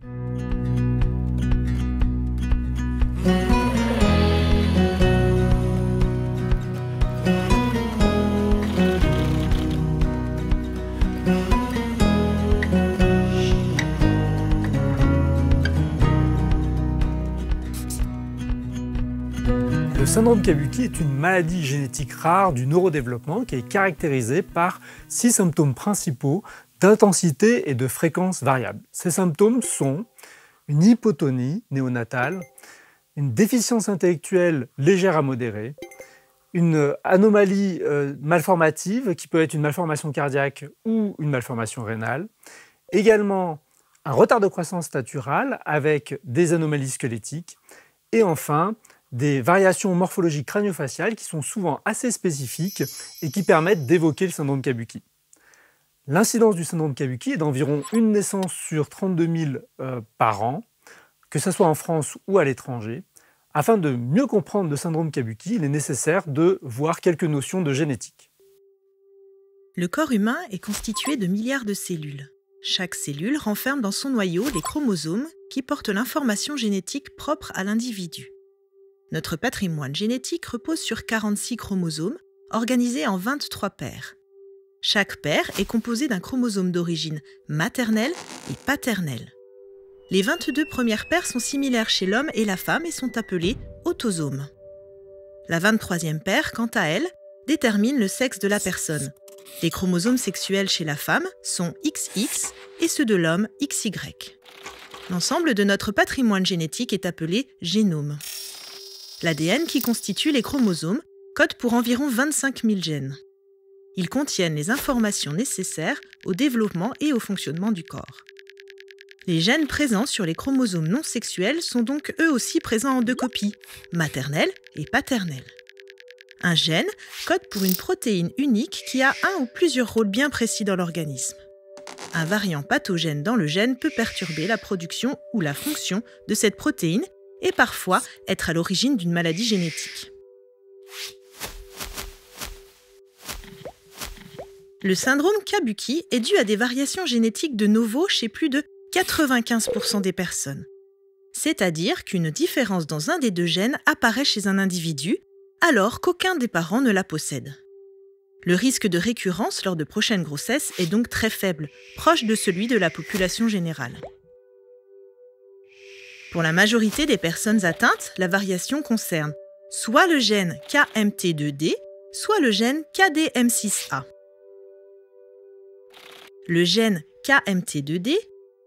Le syndrome Kabuki est une maladie génétique rare du neurodéveloppement qui est caractérisée par 6 symptômes principaux d'intensité et de fréquence variables. Ces symptômes sont une hypotonie néonatale, une déficience intellectuelle légère à modérée, une anomalie malformative qui peut être une malformation cardiaque ou une malformation rénale, également un retard de croissance staturale avec des anomalies squelettiques et enfin des variations morphologiques crânio-faciales qui sont souvent assez spécifiques et qui permettent d'évoquer le syndrome Kabuki. L'incidence du syndrome Kabuki est d'environ une naissance sur 32 000 par an, que ce soit en France ou à l'étranger. Afin de mieux comprendre le syndrome Kabuki, il est nécessaire de voir quelques notions de génétique. Le corps humain est constitué de milliards de cellules. Chaque cellule renferme dans son noyau les chromosomes qui portent l'information génétique propre à l'individu. Notre patrimoine génétique repose sur 46 chromosomes, organisés en 23 paires. Chaque paire est composée d'un chromosome d'origine maternelle et paternelle. Les 22 premières paires sont similaires chez l'homme et la femme et sont appelées autosomes. La 23e paire, quant à elle, détermine le sexe de la personne. Les chromosomes sexuels chez la femme sont XX et ceux de l'homme XY. L'ensemble de notre patrimoine génétique est appelé génome. L'ADN qui constitue les chromosomes code pour environ 25 000 gènes. Ils contiennent les informations nécessaires au développement et au fonctionnement du corps. Les gènes présents sur les chromosomes non sexuels sont donc eux aussi présents en 2 copies, maternelle et paternelle. Un gène code pour une protéine unique qui a un ou plusieurs rôles bien précis dans l'organisme. Un variant pathogène dans le gène peut perturber la production ou la fonction de cette protéine et parfois être à l'origine d'une maladie génétique. Le syndrome Kabuki est dû à des variations génétiques de novo chez plus de 95% des personnes. C'est-à-dire qu'une différence dans un des 2 gènes apparaît chez un individu, alors qu'aucun des parents ne la possède. Le risque de récurrence lors de prochaines grossesses est donc très faible, proche de celui de la population générale. Pour la majorité des personnes atteintes, la variation concerne soit le gène KMT2D, soit le gène KDM6A. Le gène KMT2D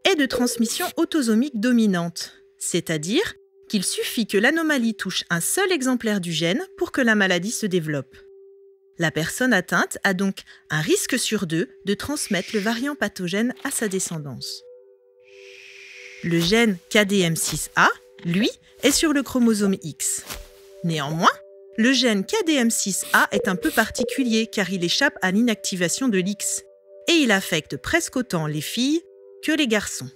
est de transmission autosomique dominante, c'est-à-dire qu'il suffit que l'anomalie touche un seul exemplaire du gène pour que la maladie se développe. La personne atteinte a donc un risque sur 2 de transmettre le variant pathogène à sa descendance. Le gène KDM6A, lui, est sur le chromosome X. Néanmoins, le gène KDM6A est un peu particulier car il échappe à l'inactivation de l'X et il affecte presque autant les filles que les garçons.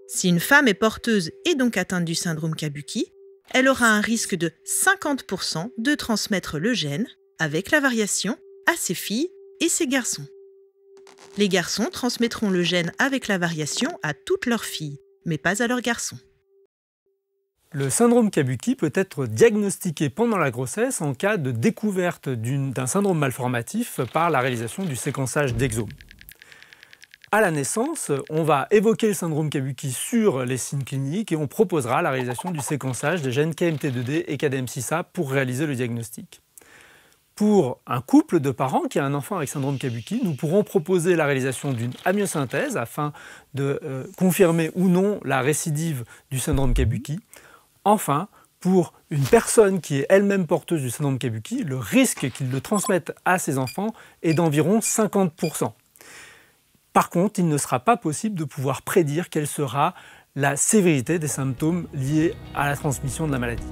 Si une femme est porteuse et donc atteinte du syndrome Kabuki, elle aura un risque de 50% de transmettre le gène, avec la variation, à ses filles et ses garçons. Les garçons transmettront le gène avec la variation à toutes leurs filles, mais pas à leurs garçons. Le syndrome Kabuki peut être diagnostiqué pendant la grossesse en cas de découverte d'un syndrome malformatif par la réalisation du séquençage d'exomes. À la naissance, on va évoquer le syndrome Kabuki sur les signes cliniques et on proposera la réalisation du séquençage des gènes KMT2D et KDM6A pour réaliser le diagnostic. Pour un couple de parents qui a un enfant avec syndrome Kabuki, nous pourrons proposer la réalisation d'une amniosynthèse afin de confirmer ou non la récidive du syndrome Kabuki. Enfin, pour une personne qui est elle-même porteuse du syndrome Kabuki, le risque qu'il le transmette à ses enfants est d'environ 50%. Par contre, il ne sera pas possible de pouvoir prédire quelle sera la sévérité des symptômes liés à la transmission de la maladie.